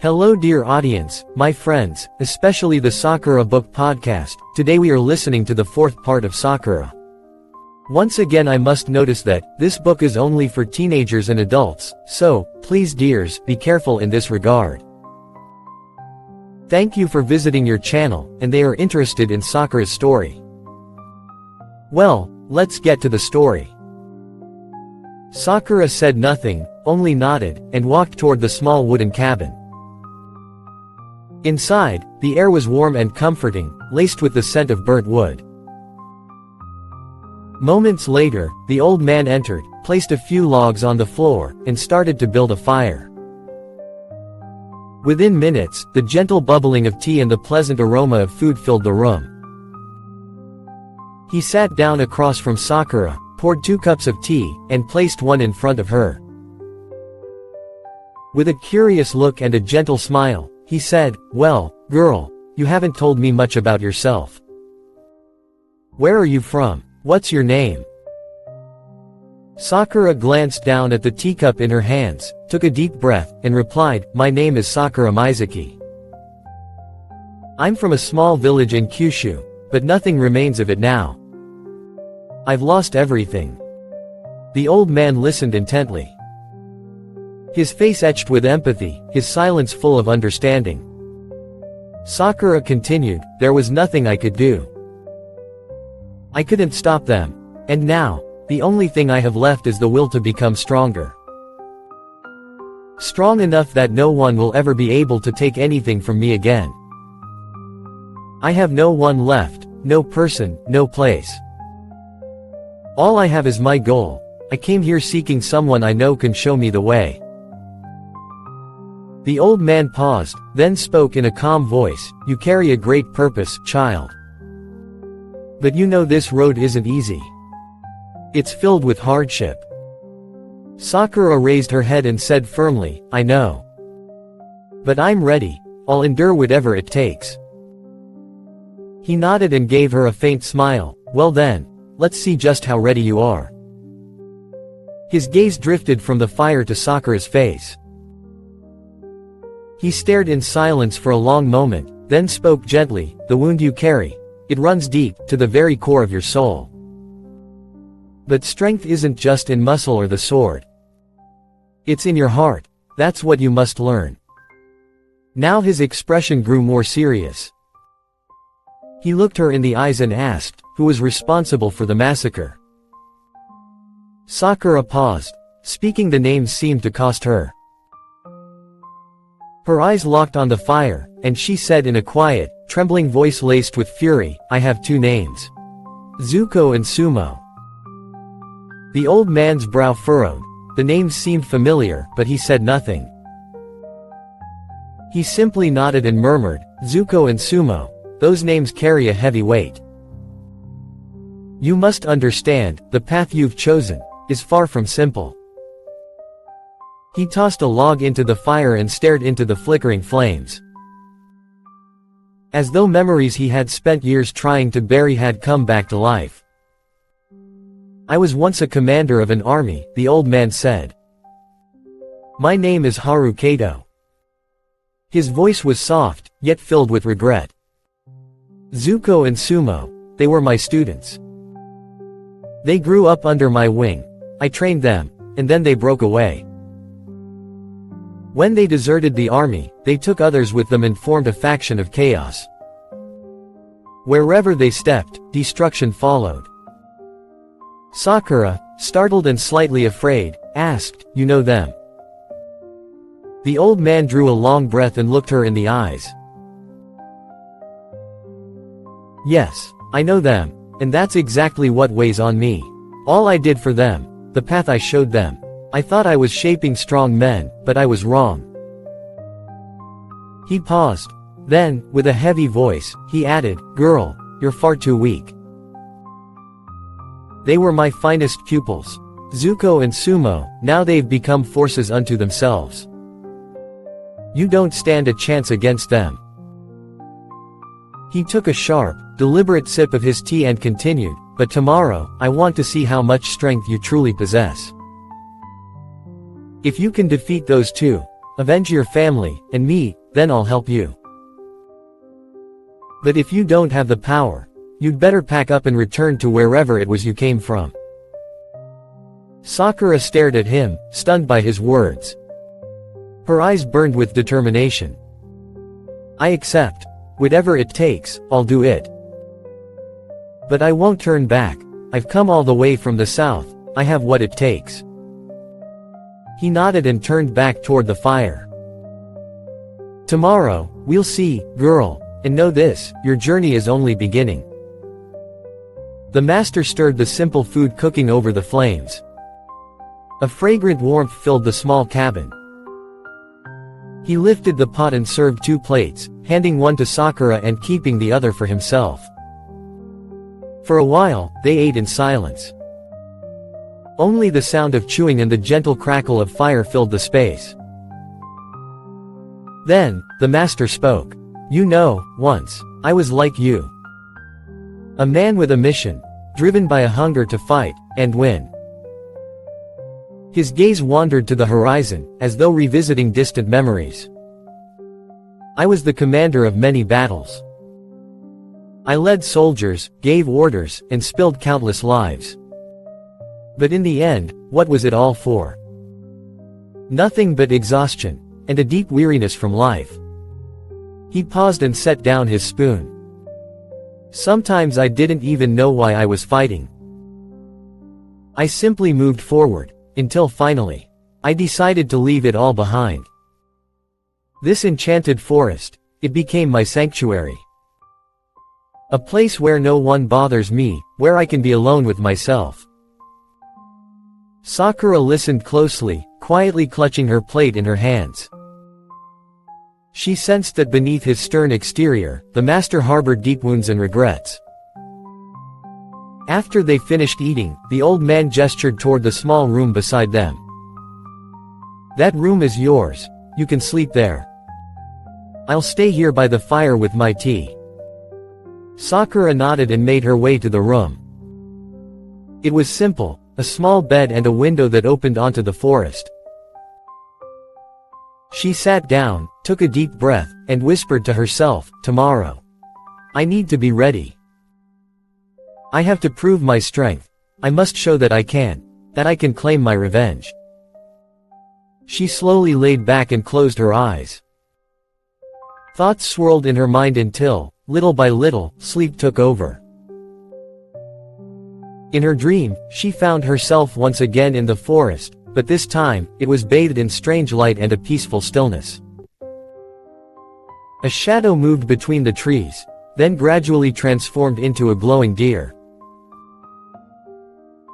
Hello dear audience, my friends, especially the Sakura Book Podcast. Today we are listening to the fourth part of Sakura. Once again I must notice that, this book is only for teenagers and adults, so, please dears, be careful in this regard. Thank you for visiting your channel, and they are interested in Sakura's story. Well, let's get to the story. Sakura said nothing, only nodded, and walked toward the small wooden cabin. Inside, the air was warm and comforting, laced with the scent of burnt wood. Moments later, the old man entered, placed a few logs on the floor, and started to build a fire. Within minutes, the gentle bubbling of tea and the pleasant aroma of food filled the room. He sat down across from Sakura, poured 2 cups of tea, and placed one in front of her. With a curious look and a gentle smile, he said, "Well, girl, you haven't told me much about yourself. Where are you from? What's your name?" Sakura glanced down at the teacup in her hands, took a deep breath, and replied, "My name is Sakura Mizuki. I'm from a small village in Kyushu, but nothing remains of it now. I've lost everything." The old man listened intently. His face etched with empathy, his silence full of understanding. Sakura continued, "There was nothing I could do. I couldn't stop them. And now, the only thing I have left is the will to become stronger. Strong enough that no one will ever be able to take anything from me again. I have no one left, no person, no place. All I have is my goal. I came here seeking someone I know can show me the way." The old man paused, then spoke in a calm voice, "You carry a great purpose, child. But you know this road isn't easy. It's filled with hardship." Sakura raised her head and said firmly, "I know. But I'm ready. I'll endure whatever it takes." He nodded and gave her a faint smile. "Well then, let's see just how ready you are." His gaze drifted from the fire to Sakura's face. He stared in silence for a long moment, then spoke gently, "The wound you carry, it runs deep, to the very core of your soul. But strength isn't just in muscle or the sword. It's in your heart. That's what you must learn." Now his expression grew more serious. He looked her in the eyes and asked, "Who was responsible for the massacre?" Sakura paused. Speaking the names seemed to cost her. Her eyes locked on the fire, and she said in a quiet, trembling voice laced with fury, "I have 2 names. Zuko and Sumo." The old man's brow furrowed. The names seemed familiar, but he said nothing. He simply nodded and murmured, "Zuko and Sumo, those names carry a heavy weight. You must understand, the path you've chosen is far from simple." He tossed a log into the fire and stared into the flickering flames. As though memories he had spent years trying to bury had come back to life. "I was once a commander of an army," the old man said. "My name is Haru Kato." His voice was soft, yet filled with regret. "Zuko and Sumo, they were my students. They grew up under my wing. I trained them, and then they broke away. When they deserted the army, they took others with them and formed a faction of chaos. Wherever they stepped, destruction followed." Sakura, startled and slightly afraid, asked, "You know them?" The old man drew a long breath and looked her in the eyes. "Yes, I know them, and that's exactly what weighs on me. All I did for them, the path I showed them. I thought I was shaping strong men, but I was wrong." He paused. Then, with a heavy voice, he added, "Girl, you're far too weak. They were my finest pupils. Zuko and Sumo, now they've become forces unto themselves. You don't stand a chance against them." He took a sharp, deliberate sip of his tea and continued, "But tomorrow, I want to see how much strength you truly possess. If you can defeat those 2, avenge your family, and me, then I'll help you. But if you don't have the power, you'd better pack up and return to wherever it was you came from." Sakura stared at him, stunned by his words. Her eyes burned with determination. "I accept. Whatever it takes, I'll do it. But I won't turn back. I've come all the way from the south, I have what it takes." He nodded and turned back toward the fire. "Tomorrow, we'll see, girl, and know this, your journey is only beginning." The master stirred the simple food cooking over the flames. A fragrant warmth filled the small cabin. He lifted the pot and served 2 plates, handing one to Sakura and keeping the other for himself. For a while, they ate in silence. Only the sound of chewing and the gentle crackle of fire filled the space. Then, the master spoke. "You know, once, I was like you. A man with a mission, driven by a hunger to fight, and win." His gaze wandered to the horizon, as though revisiting distant memories. "I was the commander of many battles. I led soldiers, gave orders, and spilled countless lives. But in the end, what was it all for? Nothing but exhaustion, and a deep weariness from life." He paused and set down his spoon. "Sometimes I didn't even know why I was fighting. I simply moved forward, until finally, I decided to leave it all behind. This enchanted forest, it became my sanctuary. A place where no one bothers me, where I can be alone with myself." Sakura listened closely, quietly clutching her plate in her hands. She sensed that beneath his stern exterior, the master harbored deep wounds and regrets. After they finished eating, the old man gestured toward the small room beside them. "That room is yours, you can sleep there. I'll stay here by the fire with my tea." Sakura nodded and made her way to the room. It was simple, a small bed and a window that opened onto the forest. She sat down, took a deep breath, and whispered to herself, "Tomorrow. I need to be ready. I have to prove my strength. I must show that I can claim my revenge." She slowly laid back and closed her eyes. Thoughts swirled in her mind until, little by little, sleep took over. In her dream, she found herself once again in the forest, but this time, it was bathed in strange light and a peaceful stillness. A shadow moved between the trees, then gradually transformed into a glowing deer.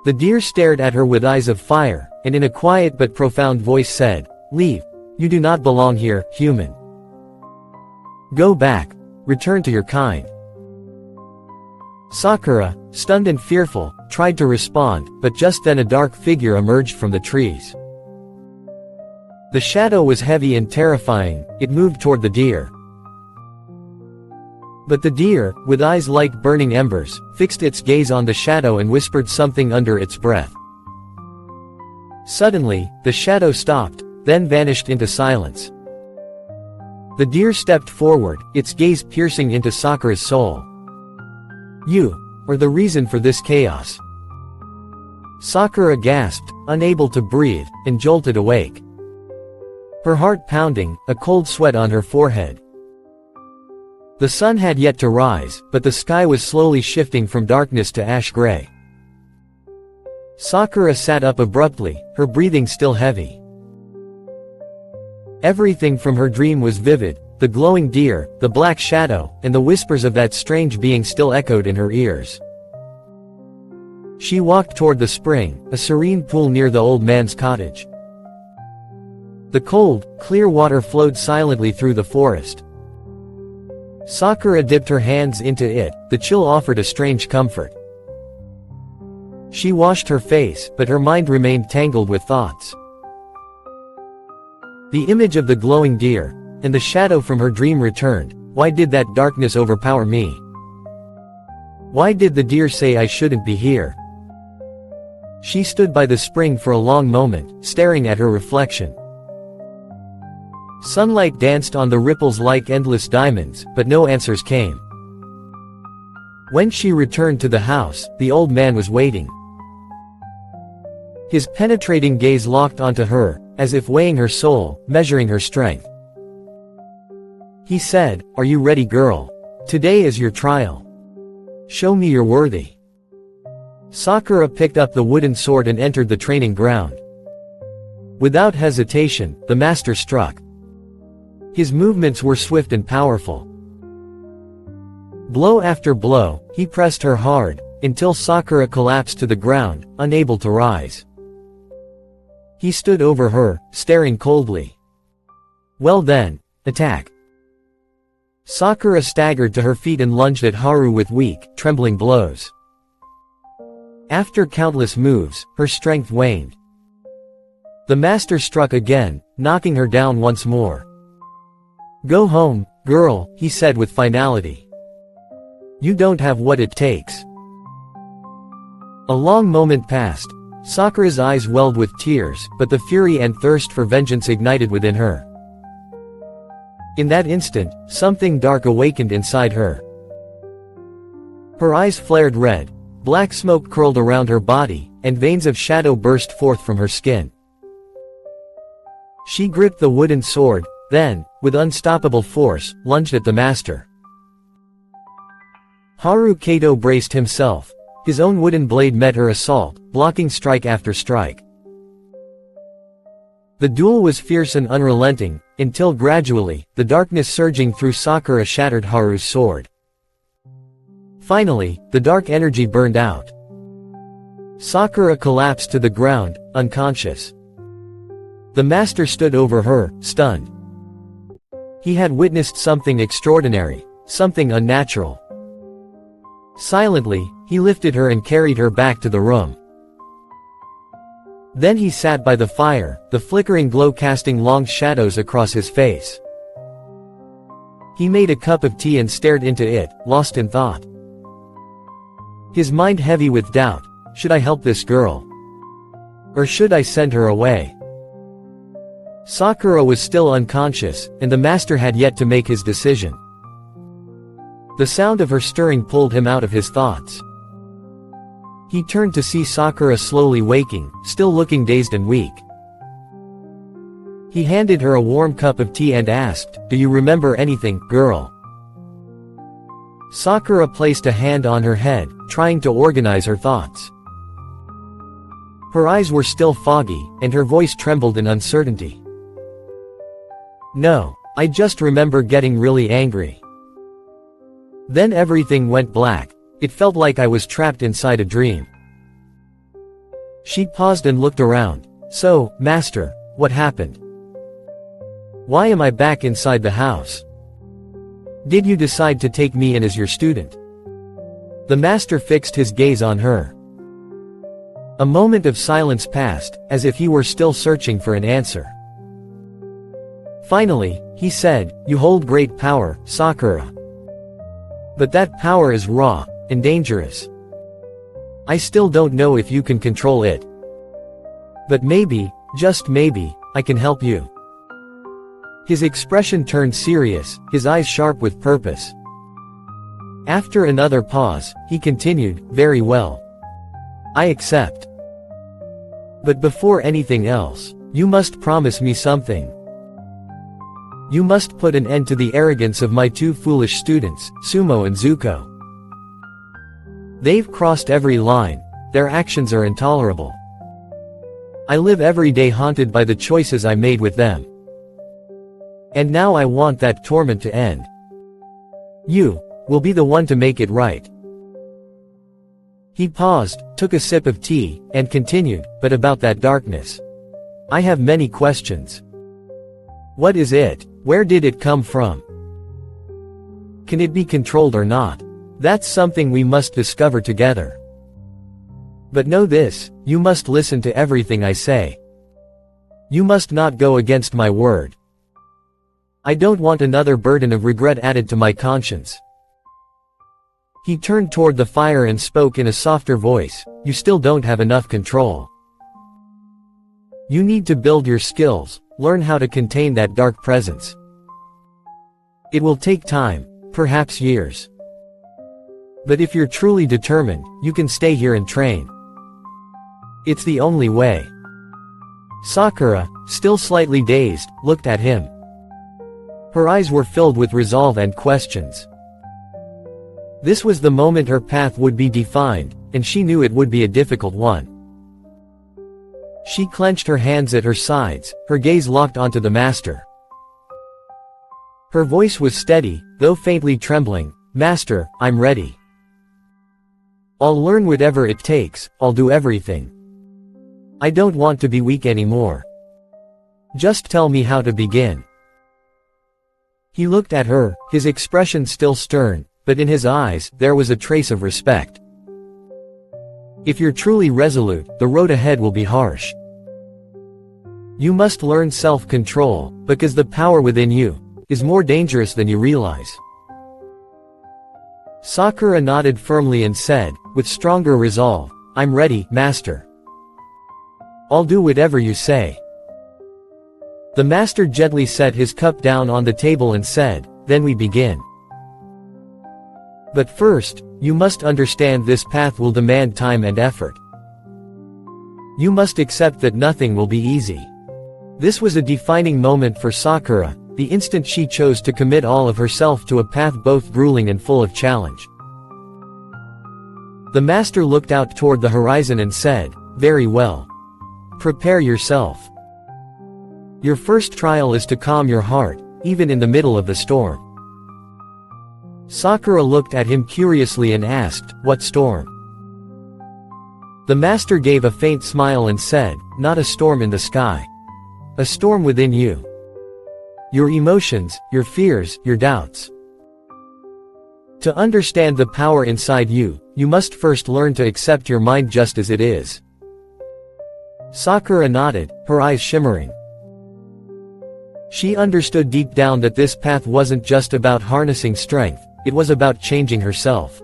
The deer stared at her with eyes of fire, and in a quiet but profound voice said, "Leave. You do not belong here, human. Go back. Return to your kind." Sakura, stunned and fearful, tried to respond, but just then a dark figure emerged from the trees. The shadow was heavy and terrifying, it moved toward the deer. But the deer, with eyes like burning embers, fixed its gaze on the shadow and whispered something under its breath. Suddenly, the shadow stopped, then vanished into silence. The deer stepped forward, its gaze piercing into Sakura's soul. "You are the reason for this chaos." Sakura gasped, unable to breathe, and jolted awake. Her heart pounding, a cold sweat on her forehead. The sun had yet to rise, but the sky was slowly shifting from darkness to ash gray. Sakura sat up abruptly, her breathing still heavy. Everything from her dream was vivid, the glowing deer, the black shadow, and the whispers of that strange being still echoed in her ears. She walked toward the spring, a serene pool near the old man's cottage. The cold, clear water flowed silently through the forest. Sakura dipped her hands into it, the chill offered a strange comfort. She washed her face, but her mind remained tangled with thoughts. The image of the glowing deer, and the shadow from her dream returned. Why did that darkness overpower me? Why did the deer say I shouldn't be here? She stood by the spring for a long moment, staring at her reflection. Sunlight danced on the ripples like endless diamonds, but no answers came. When she returned to the house, the old man was waiting. His penetrating gaze locked onto her, as if weighing her soul, measuring her strength. He said, "Are you ready, girl? Today is your trial. Show me you're worthy." Sakura picked up the wooden sword and entered the training ground. Without hesitation, the master struck. His movements were swift and powerful. Blow after blow, he pressed her hard, until Sakura collapsed to the ground, unable to rise. He stood over her, staring coldly. "Well then, attack." Sakura staggered to her feet and lunged at Haru with weak, trembling blows. After countless moves, her strength waned. The master struck again, knocking her down once more. "Go home, girl," he said with finality. "You don't have what it takes." A long moment passed. Sakura's eyes welled with tears, but the fury and thirst for vengeance ignited within her. In that instant, something dark awakened inside her. Her eyes flared red, black smoke curled around her body, and veins of shadow burst forth from her skin. She gripped the wooden sword, then, with unstoppable force, lunged at the master. Haru Kato braced himself. His own wooden blade met her assault, blocking strike after strike. The duel was fierce and unrelenting, until gradually, the darkness surging through Sakura shattered Haru's sword. Finally, the dark energy burned out. Sakura collapsed to the ground, unconscious. The master stood over her, stunned. He had witnessed something extraordinary, something unnatural. Silently, he lifted her and carried her back to the room. Then he sat by the fire, the flickering glow casting long shadows across his face. He made a cup of tea and stared into it, lost in thought. His mind heavy with doubt. Should I help this girl? Or should I send her away? Sakura was still unconscious, and the master had yet to make his decision. The sound of her stirring pulled him out of his thoughts. He turned to see Sakura slowly waking, still looking dazed and weak. He handed her a warm cup of tea and asked, "Do you remember anything, girl?" Sakura placed a hand on her head, trying to organize her thoughts. Her eyes were still foggy, and her voice trembled in uncertainty. "No, I just remember getting really angry. Then everything went black. It felt like I was trapped inside a dream." She paused and looked around. "So, master, what happened? Why am I back inside the house? Did you decide to take me in as your student?" The master fixed his gaze on her. A moment of silence passed, as if he were still searching for an answer. Finally, he said, "You hold great power, Sakura. But that power is raw and dangerous. I still don't know if you can control it. But maybe, just maybe, I can help you." His expression turned serious, his eyes sharp with purpose. After another pause, he continued, "Very well. I accept. But before anything else, you must promise me something. You must put an end to the arrogance of my two foolish students, Sumo and Zuko. They've crossed every line. Their actions are intolerable. I live every day haunted by the choices I made with them. And now I want that torment to end. You will be the one to make it right." He paused, took a sip of tea, and continued, "But about that darkness. I have many questions. What is it? Where did it come from? Can it be controlled or not? That's something we must discover together. But know this, you must listen to everything I say. You must not go against my word. I don't want another burden of regret added to my conscience." He turned toward the fire and spoke in a softer voice, "You still don't have enough control. You need to build your skills, learn how to contain that dark presence. It will take time, perhaps years. But if you're truly determined, you can stay here and train. It's the only way. Sakura, still slightly dazed, looked at him. Her eyes were filled with resolve and questions. This was the moment her path would be defined, and she knew it would be a difficult one. She clenched her hands at her sides, her gaze locked onto the master. Her voice was steady, though faintly trembling. "Master, I'm ready. I'll learn whatever it takes, I'll do everything. I don't want to be weak anymore. Just tell me how to begin." He looked at her, his expression still stern, but in his eyes, there was a trace of respect. "If you're truly resolute, the road ahead will be harsh. You must learn self-control, because the power within you is more dangerous than you realize." Sakura nodded firmly and said, with stronger resolve, "I'm ready, Master. I'll do whatever you say." The master gently set his cup down on the table and said, "Then we begin. But first, you must understand this path will demand time and effort. You must accept that nothing will be easy." This was a defining moment for Sakura, the instant she chose to commit all of herself to a path both grueling and full of challenge. The master looked out toward the horizon and said, "Very well. Prepare yourself. Your first trial is to calm your heart, even in the middle of the storm." Sakura looked at him curiously and asked, "What storm?" The master gave a faint smile and said, "Not a storm in the sky. A storm within you. Your emotions, your fears, your doubts. To understand the power inside you, you must first learn to accept your mind just as it is." Sakura nodded, her eyes shimmering. She understood deep down that this path wasn't just about harnessing strength, it was about changing herself.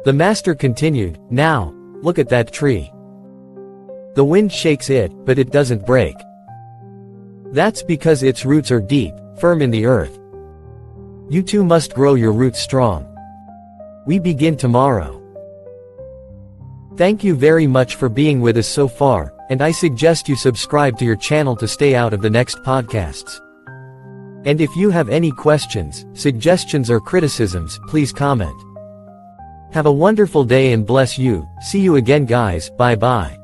The master continued, "Now, look at that tree. The wind shakes it, but it doesn't break. That's because its roots are deep, firm in the earth. You too must grow your roots strong. We begin tomorrow." Thank you very much for being with us so far, and I suggest you subscribe to your channel to stay out of the next podcasts. And if you have any questions, suggestions or criticisms, please comment. Have a wonderful day and bless you. See you again guys, bye bye.